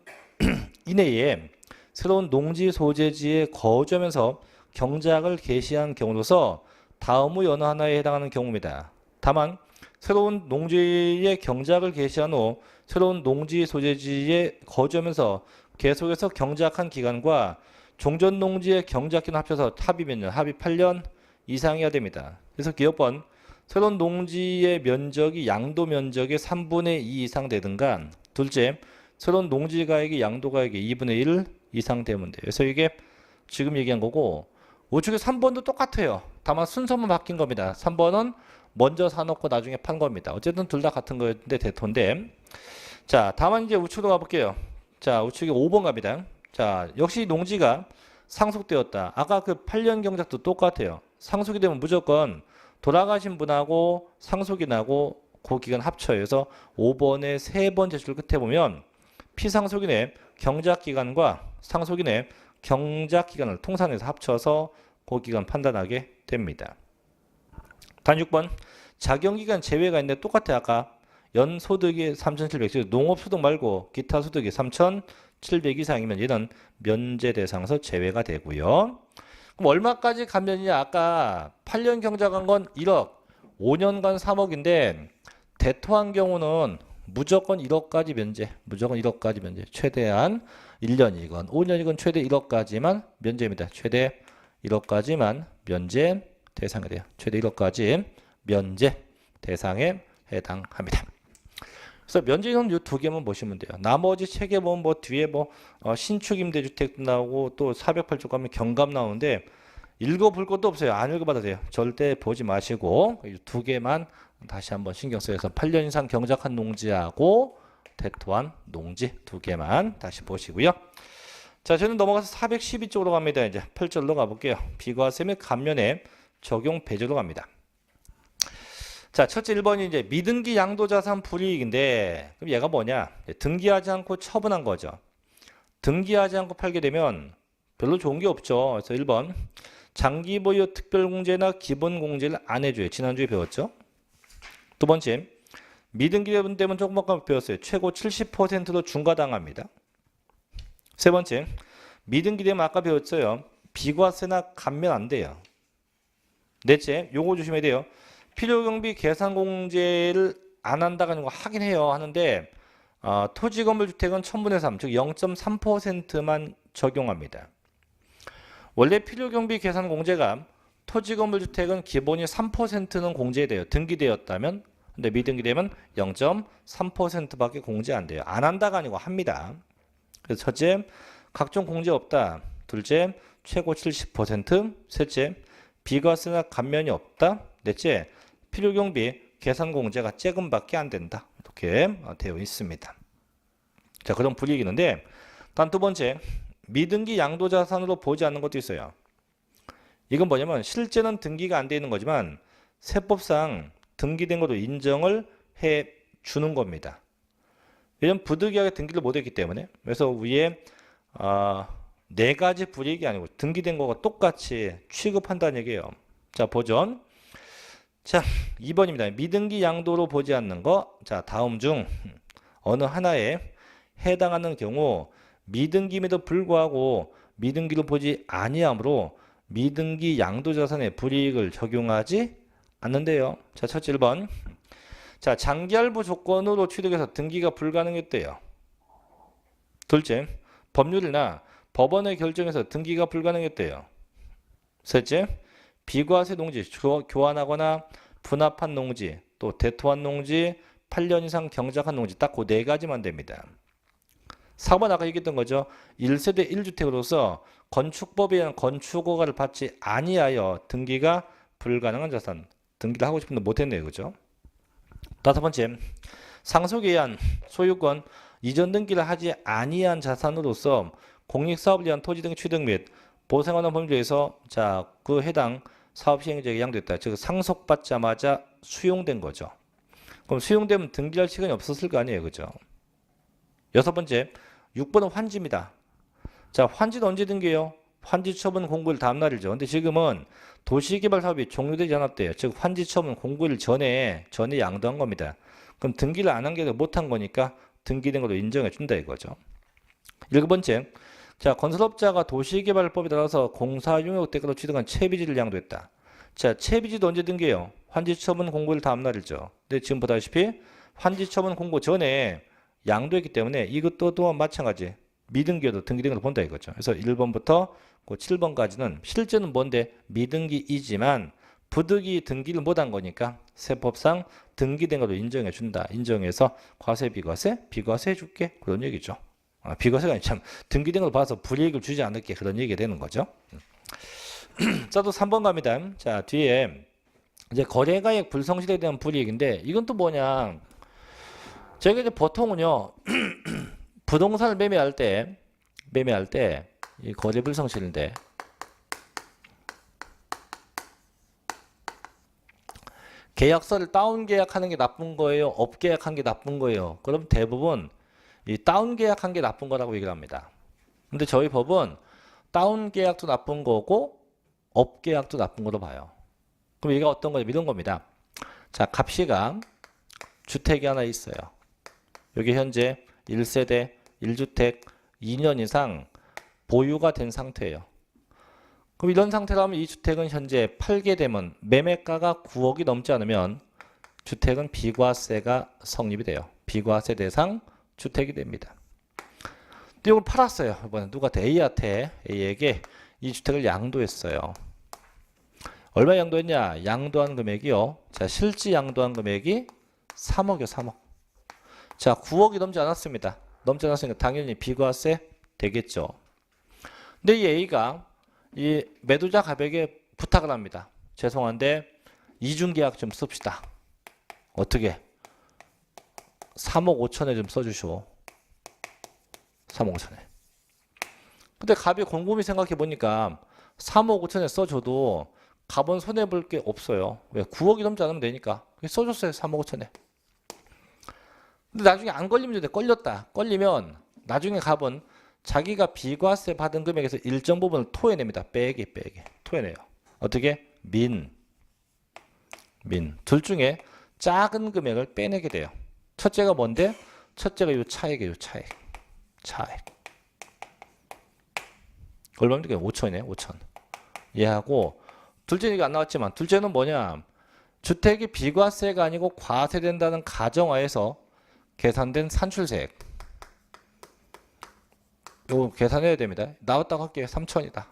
Speaker 1: 이내에 새로운 농지 소재지에 거주하면서 경작을 개시한 경우로서 다음 후 어느 하나에 해당하는 경우입니다. 다만 새로운 농지의 경작을 개시한 후 새로운 농지 소재지에 거주하면서 계속해서 경작한 기간과 종전 농지의 경작 기간 합쳐서 합이 몇 년? 합이 8년 이상이어야 됩니다. 그래서 기억번 새로운 농지의 면적이 양도 면적의 3분의 2 이상 되든가 둘째 새로운 농지 가액이 양도 가액의 2분의 1 이상 되면 돼요. 그래서 이게 지금 얘기한 거고 우측에 3번도 똑같아요. 다만 순서만 바뀐 겁니다. 3번은 먼저 사놓고 나중에 판 겁니다. 어쨌든 둘 다 같은 거였는데 대토인데 자, 다만 이제 우측으로 가볼게요. 자, 우측에 5번 갑니다. 자, 역시 농지가 상속되었다. 아까 그 8년 경작도 똑같아요. 상속이 되면 무조건 돌아가신 분하고 상속이 나고 그 기간 합쳐요. 그래서 5번의 세 번째 줄 끝에 보면 피상속인의 경작기간과 상속인의 경작기간을 통산해서 합쳐서 그 기간 판단하게 됩니다. 단 6번 작용기간 제외가 있는데 똑같아요. 아까 연소득이 3,700, 농업소득 말고 기타 소득이 3,700 700 이상이면 얘는 면제 대상에서 제외가 되고요. 그럼 얼마까지 감면이냐? 아까 8년 경작한 건 1억, 5년간 3억인데 대토한 경우는 무조건 1억까지 면제, 무조건 1억까지 면제. 최대한 1년이건 5년이건 최대 1억까지만 면제입니다. 최대 1억까지만 면제 대상이 돼요. 최대 1억까지 면제 대상에 해당합니다. 그래서 면제 인원 이 두 개만 보시면 돼요. 나머지 세 개 보면 뭐 뒤에 뭐 신축 임대주택도 나오고 또 408조 가면 경감 나오는데 읽어볼 것도 없어요. 안 읽어봐도 돼요. 절대 보지 마시고 이 두 개만 다시 한번 신경 써서 8년 이상 경작한 농지하고 대토한 농지 두 개만 다시 보시고요. 자, 저는 넘어가서 412쪽으로 갑니다. 이제 8절로 가볼게요. 비과세 및 감면의 적용 배제로 갑니다. 자, 첫째 1번이 이제 미등기 양도자산 불이익인데 그럼 얘가 뭐냐? 등기하지 않고 처분한 거죠. 등기하지 않고 팔게 되면 별로 좋은 게 없죠. 그래서 1번 장기 보유 특별공제나 기본공제를 안 해줘요. 지난주에 배웠죠. 두 번째 미등기 되면 조금 아까 배웠어요. 최고 70%로 중과당합니다. 세 번째 미등기 되면 아까 배웠어요. 비과세나 감면 안 돼요. 넷째 요거 조심해야 돼요. 필요경비 계산공제를 안 한다고 하는 거 하긴 해요. 하는데 토지건물주택은 1000분의 3, 즉 0.3%만 적용합니다. 원래 필요경비 계산공제가 토지건물주택은 기본이 3%는 공제돼요. 등기되었다면. 근데 미등기되면 0.3%밖에 공제 안 돼요. 안 한다가 아니고 합니다. 그래서 첫째, 각종 공제 없다. 둘째, 최고 70%. 셋째, 비과세나 감면이 없다. 넷째, 필요경비 계산공제가 쬐금밖에 안 된다. 이렇게 되어 있습니다. 자, 그런 불이익이 있는데 단 두 번째, 미등기 양도자산으로 보지 않는 것도 있어요. 이건 뭐냐면 실제는 등기가 안 되어 있는 거지만 세법상 등기된 것도 인정을 해 주는 겁니다. 왜냐면 부득이하게 등기를 못 했기 때문에. 그래서 위에 네 가지 불이익이 아니고 등기된 거가 똑같이 취급한다는 얘기예요. 자, 보전. 자, 2번입니다. 미등기 양도로 보지 않는 거. 자, 다음 중 어느 하나에 해당하는 경우 미등기임에도 불구하고 미등기로 보지 아니하므로 미등기 양도자산의 불이익을 적용하지 않는데요. 자, 첫째 1번. 자, 장기할부 조건으로 취득해서 등기가 불가능했대요. 둘째, 법률이나 법원의 결정에서 등기가 불가능했대요. 셋째, 비과세 농지 교환하거나 분합한 농지, 또 대토한 농지, 8년 이상 경작한 농지 딱 그 네 가지만 됩니다. 4번 아까 얘기했던 거죠. 1세대 1주택으로서 건축법에 의한 건축허가를 받지 아니하여 등기가 불가능한 자산. 등기를 하고 싶은데 못했네요. 그죠? 다섯 번째, 상속에 의한 소유권 이전 등기를 하지 아니한 자산으로서 공익사업을 위한 토지 등 취득 및 보상하는 범위에서 자, 그 해당 사업 시행자에게 양도했다. 즉 상속받자마자 수용된 거죠. 그럼 수용되면 등기할 시간이 없었을 거 아니에요. 그죠? 여섯 번째, 6번은 환지입니다. 자, 환지는 언제 등기해요? 환지 처분 공고일 다음 날이죠. 근데 지금은 도시개발 사업이 종료되지 않았대요. 즉 환지 처분 공고일 전에 양도한 겁니다. 그럼 등기를 안 한 게 못한 거니까 등기된 걸로 인정해 준다 이거죠. 일곱 번째, 자, 건설업자가 도시개발법에 따라서 공사용역 대가로 취득한 채비지를 양도했다. 자, 채비지도 언제 등기해요? 환지처분 공고일 다음 날이죠. 근데 지금 보다시피 환지처분 공고 전에 양도했기 때문에 이것도 또한 마찬가지 미등기여도 등기된 걸 본다 이거죠. 그래서 1번부터 7번까지는 실제는 뭔데 미등기이지만 부득이 등기를 못한 거니까 세법상 등기된 걸로 인정해 준다. 인정해서 과세 비과세 해줄게 그런 얘기죠. 비과세가 아니 참 등기된 걸 봐서 불이익을 주지 않을게 그런 얘기가 되는 거죠. 자, 또 3번 갑니다. 자, 뒤에 이제 거래가액 불성실에 대한 불이익인데 이건 또 뭐냐? 저희가 이제 보통은요 부동산을 매매할 때 이 거래 불성실인데 계약서를 다운 계약하는 게 나쁜 거예요? 업 계약한 게 나쁜 거예요? 그럼 대부분 이 다운 계약한 게 나쁜 거라고 얘기를 합니다. 근데 저희 법은 다운 계약도 나쁜 거고 업 계약도 나쁜 거로 봐요. 그럼 얘가 어떤 거냐? 이런 겁니다. 자, 갑시가 주택이 하나 있어요. 여기 현재 1세대 1주택 2년 이상 보유가 된 상태예요. 그럼 이런 상태라면 이 주택은 현재 팔게 되면 매매가가 9억이 넘지 않으면 주택은 비과세가 성립이 돼요. 비과세 대상 주택이 됩니다. 근데 이걸 팔았어요. 이번에 누구한테? A에게 이 주택을 양도했어요. 얼마 양도했냐? 양도한 금액이요. 자, 실제 양도한 금액이 3억이요, 3억. 자, 9억이 넘지 않았습니다. 넘지 않았으니까 당연히 비과세 되겠죠. 근데 이 A가 이 매도자 갑에게 부탁을 합니다. 죄송한데 이중계약 좀 씁시다. 어떻게? 3억 5천에 좀 써주시오. 3억 5천에. 근데 갑이 곰곰이 생각해 보니까 3억 5천에 써줘도 갑은 손해볼 게 없어요. 왜? 9억이 넘지 않으면 되니까. 써줬어요. 3억 5천에. 근데 나중에 안 걸리면 돼. 걸렸다. 걸리면 나중에 갑은 자기가 비과세 받은 금액에서 일정 부분을 토해냅니다. 빼기. 토해내요. 어떻게? 민. 둘 중에 작은 금액을 빼내게 돼요. 첫째가 뭔데? 첫째가 요 차액이에요. 차액. 얼마입니까? 5천이네. 5천. 얘하고 둘째 얘기가 안 나왔지만 둘째는 뭐냐? 주택이 비과세가 아니고 과세된다는 가정하에서 계산된 산출세액. 이거 계산해야 됩니다. 나왔다고 할게요. 3천이다.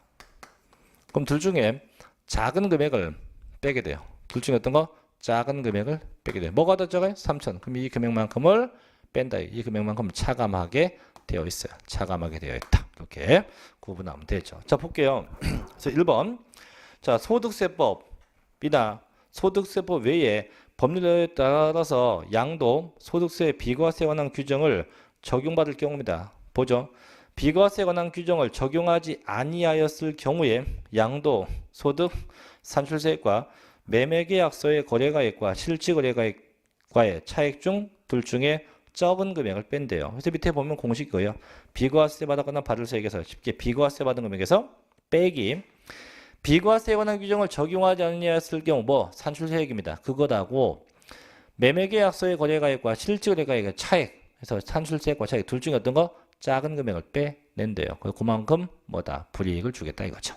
Speaker 1: 그럼 둘 중에 작은 금액을 빼게 돼요. 둘 중에 어떤 거? 작은 금액을 빼게 돼요. 뭐가 더 적어요? 3천. 그럼 이 금액만큼을 뺀다. 이 금액만큼 차감하게 되어 있어요. 차감하게 되어 있다. 이렇게 구분하면 되죠. 자, 볼게요. 그래서 1번. 자, 소득세법이나 소득세법 외에 법률에 따라서 양도, 소득세, 비과세에 관한 규정을 적용받을 경우입니다. 보죠. 비과세에 관한 규정을 적용하지 아니하였을 경우에 양도, 소득, 산출세액과 매매계약서의 거래가액과 실질거래가액과의 차액 중 둘 중에 적은 금액을 뺀대요. 그래서 밑에 보면 공식이고요. 비과세 받았거나 받을 세액에서 쉽게 비과세 받은 금액에서 빼기. 비과세에 관한 규정을 적용하지 않았을 경우 뭐 산출세액입니다. 그거다고 매매계약서의 거래가액과 실질거래가액의 차액. 그래서 산출세액과 차액 둘 중에 어떤 거? 작은 금액을 빼낸대요. 그만큼 뭐다? 불이익을 주겠다 이거죠.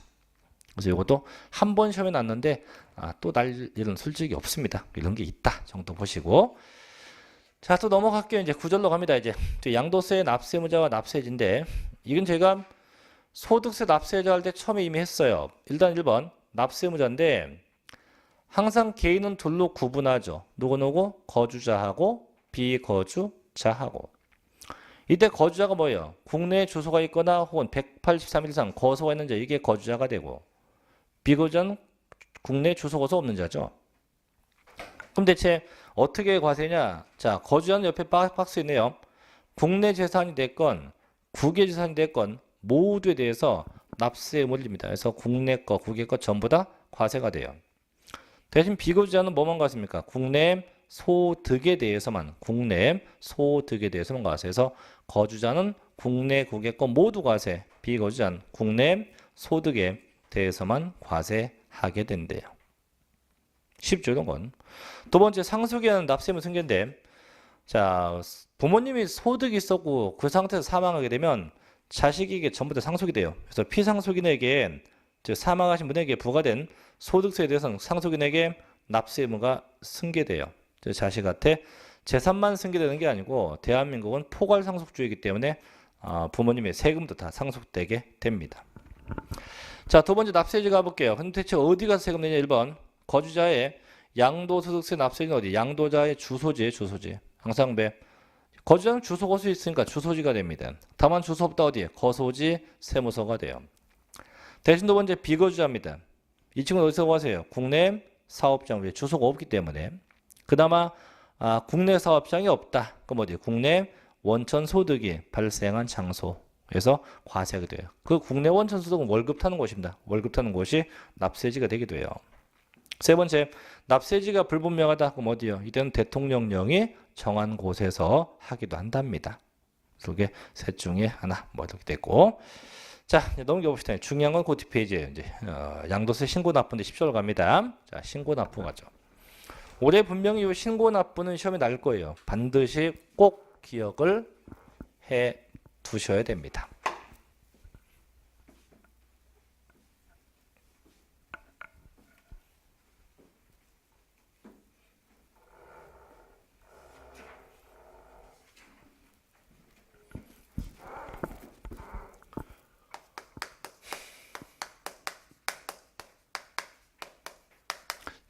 Speaker 1: 그래서 이것도 한 번 시험에 났는데 또 날 일은 솔직히 없습니다. 이런 게 있다 정도 보시고. 자, 또 넘어갈게요. 이제 구절로 갑니다. 이제 양도세, 납세무자와 납세지인데 이건 제가 소득세 납세자 할 때 처음에 이미 했어요. 일단 1번 납세무자인데 항상 개인은 둘로 구분하죠. 누구? 거주자하고 비거주자하고. 이때 거주자가 뭐예요? 국내에 주소가 있거나 혹은 183일 이상 거소가 있는 자, 이게 거주자가 되고, 비거주자는 국내 주소가 없는 자죠. 그럼 대체 어떻게 과세냐? 자, 거주자는 옆에 박스 있네요. 국내 재산이 됐건 국외 재산이 됐건 모두에 대해서 납세에 몰립니다. 그래서 국내 거, 국외 거 전부 다 과세가 돼요. 대신 비거주자는 뭐만 과세입니까? 국내 소득에 대해서만 과세해서 거주자는 국내 국외 거 모두 과세, 비거주자는 국내 소득에 대해서만 과세하게 된대요. 쉽죠, 이런 건. 두 번째, 상속에는 납세무 승계인데, 자, 부모님이 소득이 있었고 그 상태에서 사망하게 되면 자식에게 전부 다 상속이 돼요. 그래서 피상속인에게, 즉 사망하신 분에게 부과된 소득세에 대해서는 상속인에게 납세의무가 승계돼요. 자식한테 재산만 승계되는 게 아니고 대한민국은 포괄상속주의이기 때문에 부모님의 세금도 다 상속되게 됩니다. 자, 두 번째 납세지 가볼게요. 근데 대체 어디 가서 세금 내냐? 1번 거주자의 양도소득세 납세지는 어디? 양도자의 주소지. 항상 거주자는 주소 거수 있으니까 주소지가 됩니다. 다만 주소 없다 어디에? 거소지 세무서가 돼요. 대신 두 번째 비거주자입니다. 이 친구는 어디서 과세요? 국내 사업장 위에 주소가 없기 때문에. 그나마 국내 사업장이 없다. 그럼 어디? 국내 원천 소득이 발생한 장소에서 과세가 돼요. 그 국내 원천 소득은 월급 타는 곳입니다. 월급 타는 곳이 납세지가 되기도 해요. 세 번째, 납세지가 불분명하다. 그럼 어디요? 이때는 대통령령이 정한 곳에서 하기도 한답니다. 그게 셋 중에 하나 뭐 이렇게 됐고. 자, 이제 넘겨봅시다. 중요한 건 그 뒷페이지에요. 이제 양도세 신고 납부인데 10조로 갑니다. 자, 신고 납부 가죠. 올해 분명히 이 신고 납부는 시험에 날 거예요. 반드시 꼭 기억을 해 두셔야 됩니다.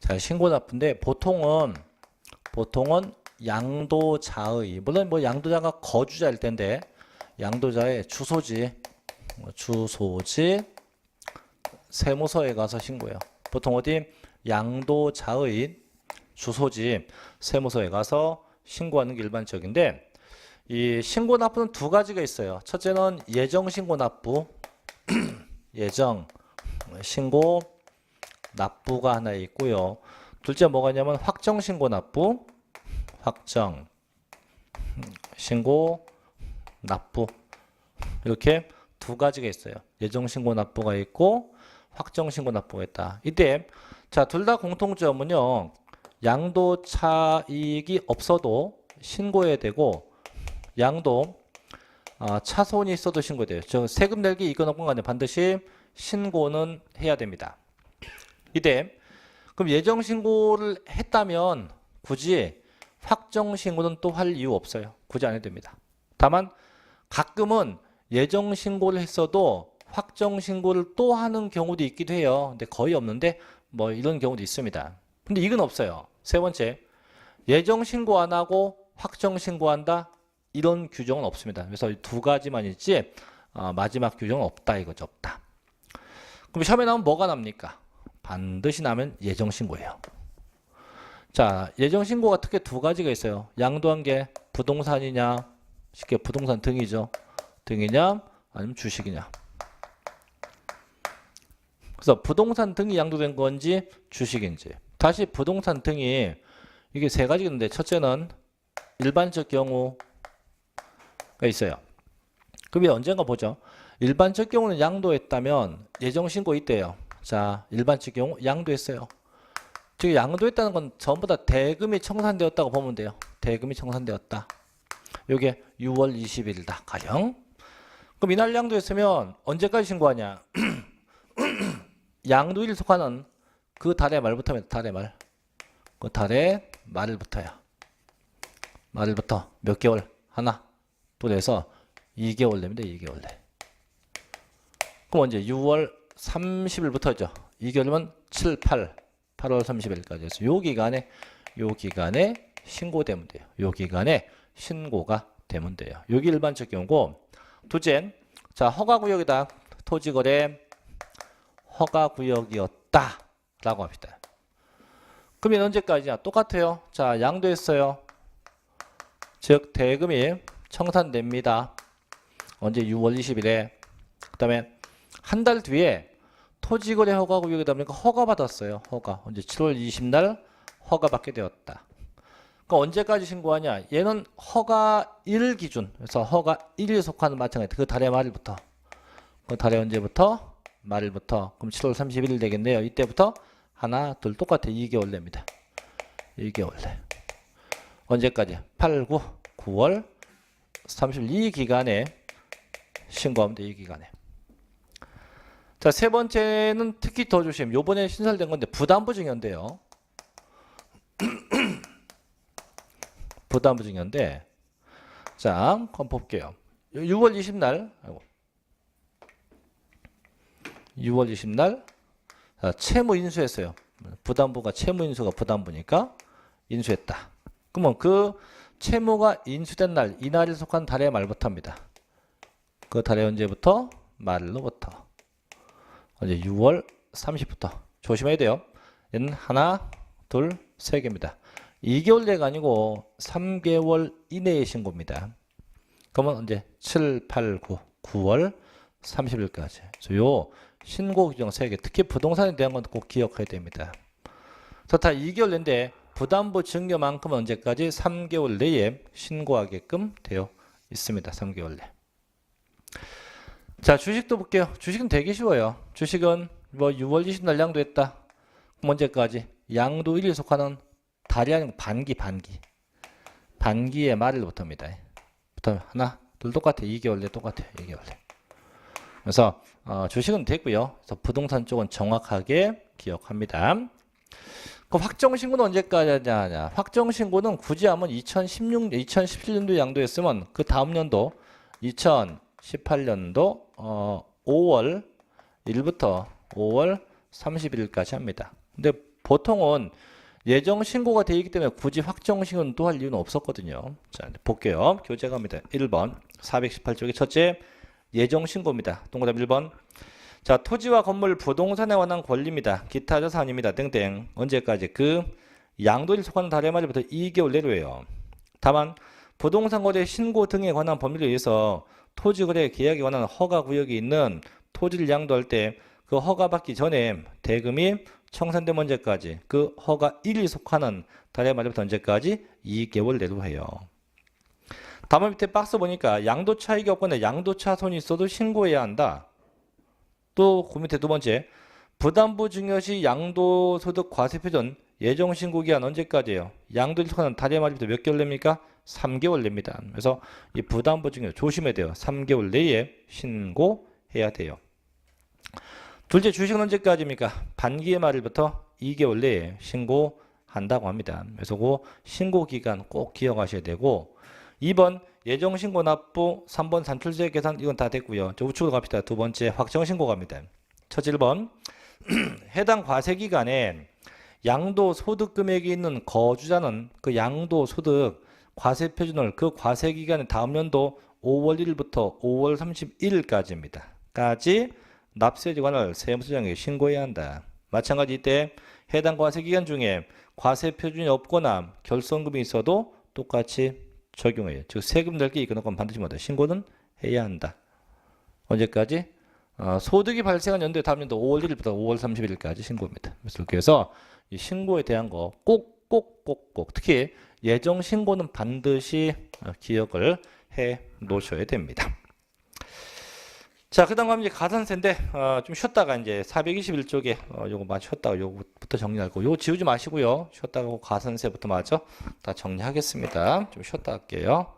Speaker 1: 자, 신고납부인데 보통은 양도자의, 물론 뭐 양도자가 거주자일 텐데 양도자의 주소지 세무서에 가서 신고해요. 보통 어디 양도자의 주소지 세무서에 가서 신고하는 게 일반적인데, 이 신고납부는 두 가지가 있어요. 첫째는 예정신고납부 예정 신고납부가 하나 있고요. 둘째 뭐가 있냐면 확정신고납부 확정신고납부, 이렇게 두 가지가 있어요. 예정신고납부가 있고 확정신고납부가 있다. 이때 자, 둘 다 공통점은요, 양도차익이 없어도 신고해야 되고 양도 차손이 있어도 신고돼요. 저 세금 내기 이건 없건 간에 반드시 신고는 해야 됩니다. 이때 그럼 예정 신고를 했다면 굳이 확정 신고는 또 할 이유 없어요. 굳이 안 해도 됩니다. 다만 가끔은 예정 신고를 했어도 확정 신고를 또 하는 경우도 있기도 해요. 근데 거의 없는데 뭐 이런 경우도 있습니다. 근데 이건 없어요. 세 번째, 예정 신고 안 하고 확정 신고한다, 이런 규정은 없습니다. 그래서 두 가지만 있지 마지막 규정은 없다 이거죠. 없다. 그럼 시험에 나오면 뭐가 납니까? 반드시 나면 예정 신고예요. 자, 예정 신고가 특히 두 가지가 있어요. 양도한 게 부동산이냐, 쉽게 부동산 등이죠. 등이냐 아니면 주식이냐. 그래서 부동산 등이 양도된 건지 주식인지. 다시 부동산 등이 이게 세 가지가 있는데, 첫째는 일반적 경우가 있어요. 그럼 언젠가 보죠. 일반적 경우는 양도했다면 예정신고 있대요. 자, 일반적 경우 양도했어요. 즉 양도했다는 건 전부 다 대금이 청산되었다고 보면 돼요. 대금이 청산되었다. 요게 6월 20일이다 가령. 그럼 이날 양도했으면 언제까지 신고하냐? 양도일 속하는 그 달의 말부터입니다. 달의 말. 그 달의 말부터요. 말부터 몇 개월? 하나, 둘 해서 2개월 내입니다. 2개월 내. 그럼 언제? 6월 30일부터죠. 2개월이면 7, 8, 8월 30일까지 해서 요 기간에 신고되면 돼요. 요 기간에 신고가 되면 돼요. 여기 일반적 경우고, 둘째, 자, 허가구역이다. 토지거래 허가구역이었다 라고 합니다. 그러면 언제까지냐? 똑같아요. 자, 양도했어요. 즉 대금이 청산됩니다. 언제? 6월 20일에. 그 다음에 한 달 뒤에 토지거래 허가구역이다 보니까 허가받았어요. 허가. 언제? 7월 20날 허가받게 되었다. 그러니까 언제까지 신고하냐? 얘는 허가일 기준. 그래서 허가일에 속하는 마찬가지. 그 달의 말일부터. 그 달의 언제부터? 말일부터. 그럼 7월 31일 되겠네요. 이때부터 하나, 둘 똑같아. 2개월 냅니다. 2개월 내. 언제까지? 8, 9, 9월 30일 이 기간에 신고하면 돼. 이 기간에. 자, 세 번째는 특히 더 조심. 요번에 신설된 건데 부담부 증여인데요. 부담부 증여인데, 자, 한번 볼게요. 6월 20날 6월 20날 채무 인수했어요. 부담부가 채무 인수가 부담부니까 인수했다. 그러면 그 채무가 인수된 날, 이날에 속한 달의 말부터입니다. 그 달의 언제부터? 말로부터. 언제? 6월 30일부터. 조심해야 돼요. 얘는 하나, 둘, 세 개입니다. 2개월 내가 아니고 3개월 이내의 신고입니다. 그러면 언제? 7, 8, 9, 9월 30일까지. 그래서 요 신고 규정 3개, 특히 부동산에 대한 건 꼭 기억해야 됩니다. 그래서 다 2개월 내인데 부담부 증여만큼은 언제까지? 3개월 내에 신고하게끔 되어 있습니다. 3개월 내. 자, 주식도 볼게요. 주식은 되게 쉬워요. 주식은 뭐 6월 20일 날 양도했다. 그럼 언제까지? 양도일에 속하는 달이 아니고 반기의 말일부터입니다. 부터 하나, 둘 똑같아. 2개월 내 똑같아. 2개월 내. 그래서 주식은 됐고요. 그래서 부동산 쪽은 정확하게 기억합니다. 그럼 확정신고는 언제까지 하냐? 확정신고는 굳이 하면 2017년도 양도했으면 그 다음 연도 2018년도 5월 1일부터 5월 31일까지 합니다. 근데 보통은 예정 신고가 되어 있기 때문에 굳이 확정 신고는 또 할 이유는 없었거든요. 자, 볼게요. 교재 갑니다. 1번 418쪽의 첫째 예정 신고입니다. 동그라미 1번. 자, 토지와 건물, 부동산에 관한 권리입니다. 기타 자산입니다. 등등. 언제까지? 그 양도일 속하는 달의 말부터 2개월 내로예요. 다만 부동산 거래 신고 등에 관한 법률에 의해서 토지 거래 계약에 관한 허가 구역이 있는 토지를 양도할 때 그 허가 받기 전에 대금이 청산되면 언제까지? 그 허가 1이 속하는 달의 말부터 언제까지? 2개월 내로 해요. 다음 밑에 박스 보니까 양도 차익이 없거나 양도 차손이 있어도 신고해야 한다. 또 그 밑에 두 번째 부담부 증여시 양도소득 과세표준 예정 신고 기한 언제까지예요? 양도일 속하는 달의 말부터 몇 개월 냅니까? 3개월 냅니다. 그래서 이 부담부 증여 조심해야 돼요. 3개월 내에 신고해야 돼요. 둘째 주식은 언제까지입니까? 반기의 말일부터 2개월 내에 신고한다고 합니다. 그래서 그 신고 기간 꼭 기억하셔야 되고 2번 예정 신고 납부, 3번 산출세 계산 이건 다 됐고요. 저 우측으로 갑시다. 두 번째 확정 신고 갑니다. 첫째 1번 해당 과세 기간에 양도 소득 금액이 있는 거주자는 그 양도 소득 과세 표준을 그 과세 기간의 다음 연도 5월 1일부터 5월 31일까지입니다. 까지 납세지관을 세무서장에게 신고해야 한다. 마찬가지 이때 해당 과세 기간 중에 과세 표준이 없거나 결손금이 있어도 똑같이 적용해요. 즉 세금 낼 게 있거나 반드시 뭐다 신고는 해야 한다. 언제까지? 소득이 발생한 연도의 다음 연도 5월 1일부터 5월 31일까지 신고입니다. 그래서 이 신고에 대한 거 꼭 특히 예정 신고는 반드시 기억을 해 놓으셔야 됩니다. 자, 그 다음 이제 가산세인데 좀 쉬었다가 이제 421쪽에 요거 많이 쉬었다가 요거부터 정리하고 요거 지우지 마시고요. 쉬었다가 가산세부터 마저 다 정리하겠습니다. 좀 쉬었다 할게요.